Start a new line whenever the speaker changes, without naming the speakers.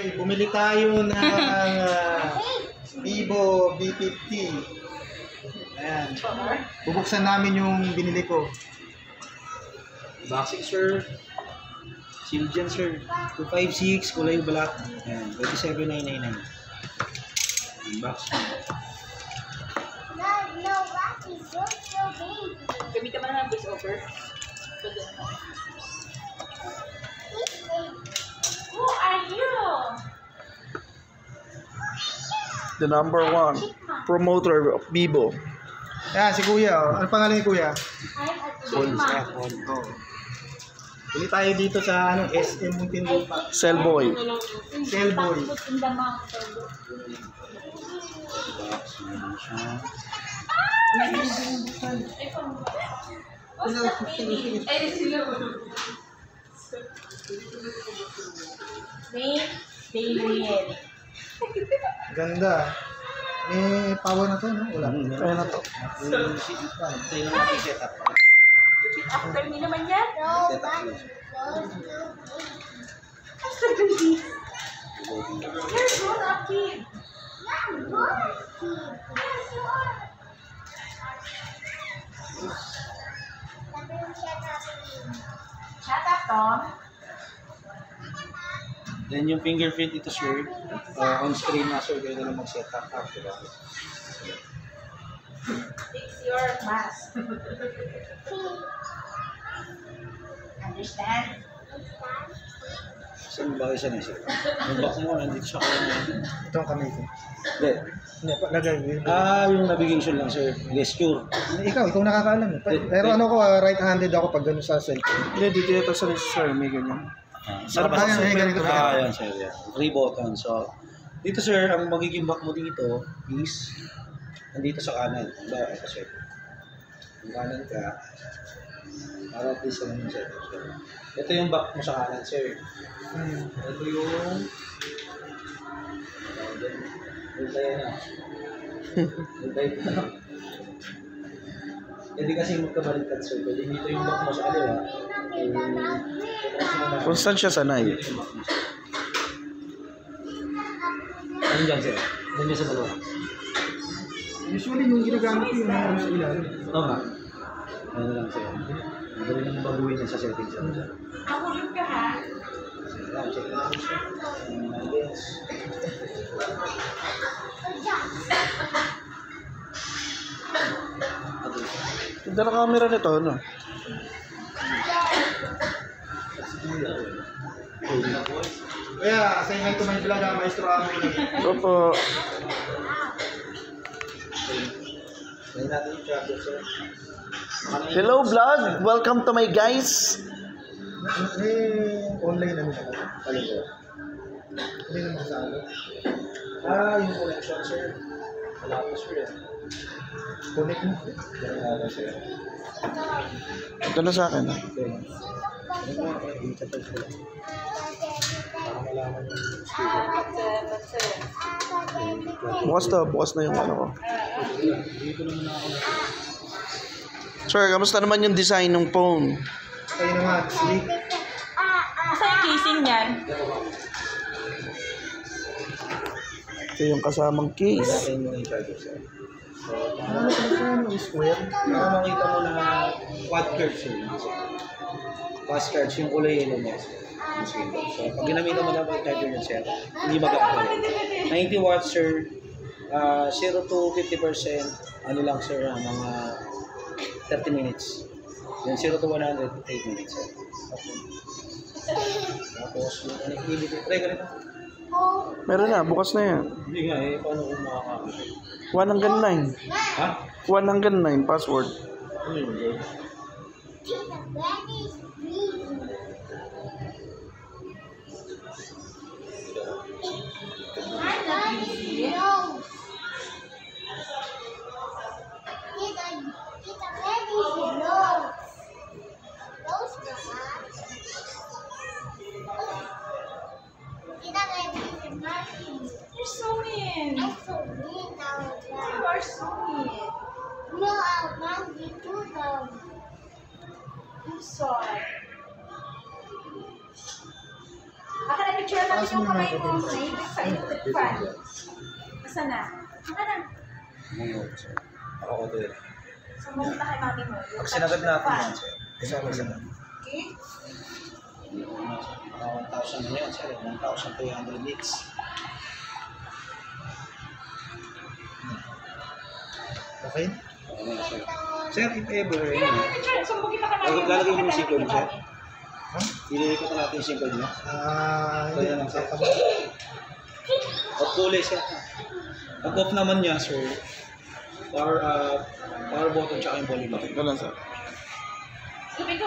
Okay, bumili tayo ng Vivo V50. Ayan. Bubuksan namin yung binili ko. Boxing, sir. Seal dyan, sir. 256, kulay black. Ayan, 27,999. Boxing.
Gamitan mo na ng voice over. Who are you?
The number one promoter of Vivo.
Ayan, si Kuya. Oh. Ano pangalan ni Kuya?
I'm a
Oh. Bili tayo dito sa SM Muntinlupa.
Cellboy.
Cellboy.
David.
Ganda. May power na to, no? Wala.
Kaya na to.
After me naman yan? After baby. You're grown up kid. Shut up, Tom.
Then yung fingerprint ito, sir. On screen na, sir. Kaya na lang mag-set up. Diba?
Fix your mask. Understand?
Saan ba kayo sanay, sir? Yung box mo, nandito siya kaya. Ito ang kamay ko. Hindi. Hindi, lagay. Yung navigation lang, sir. Gesture. Ikaw nakakaalam. Pero ano ko, right-handed ako pag gano'n sa cellphone.
Hindi, dito ito sa sir, may ganyan.
Sarap
ba sa
ganito?
cellphone?
Yan, sir. Yan. 3 buttons. So, dito, sir, ang magiging back mo dito is nandito sa kanan. Diba? Ito, sir. Yung kanan ka, para at least naman yung setup, sir. Ito yung back mo sa kanan, sir. Ito yung multaya na. Multaya na. Hindi kasi magkabaliktad, sir. Pwede dito yung back mo sa kaliwa.
Kung saan siya sanay.
Ano dyan, sir? Ano dyan sa dalawa? Usually, yung ginagamit ko yung meron sa ilalim. Oo nga. Ano lang, sir. Madali lang baguhin yan sa settings.
Mahulog ka ha?
Check lang, sir. Yes.
Ganda na camera nito, ano?
Kaya, say hi to my vlog, Maestro Amo.
Opo.
Say natin yung charger, sir.
Hello vlog, welcome to my guys.
Online naman ako. Alin ko? Hindi naman sa ano. Yung connection, sir. Wala po, sir. Connect mo. Wala, sir.
Ito na sa akin. Bukas na yung ano ko. Sir, kamusta naman yung design ng phone?
Kayo naman, sleep.
Asa yung casing niyan?
Ito yung kasamang case.
Natin yung charger, sir. Ano yung square? Para makita mo na quad curve, sir. Fast charge, yung kulay yellow mo. So, pag ginamitan mo na ang charger ng sir, hindi mag-upload. 90 watts, sir. 0 to 50%, ano lang, sir, mga 30 minutes. Then 0 to 100, 8 minutes, sir. Okay. Tapos, try ka rin.
Meron na, bukas na yan.
Hindi nga, paano kung makakakita?
1 hanggang 9.
Ha?
1 hanggang 9, password.
Ano yun, bro?
You're so mean.
I'm so mean now.
You are so mean.
No, I want you to go.
I'm sorry. Aka na picture natin yung kamay mo. Naibig sa electric fan. Asa na? Aka na.
Ako ko din.
Sumunod na kay mami mo.
Pag sinagad natin yan, sir. Kasama sa
Okay?
1,000 na yan, sir. 1,300 nits. Okay? Okay na, sir. Sir, if ever,
Kaya
yun.
picture. Sumbong kita kay mami mo.
Lalagay mo yung SIM card, sir?
Ha?
Ililipat na natin yung SIM card niya.
Hindi.
Kaya lang, sir. Off kulay, sir. Pag off naman niya, sir, power button tsaka yung volume button.
Ganun, sir.
Sabi ko,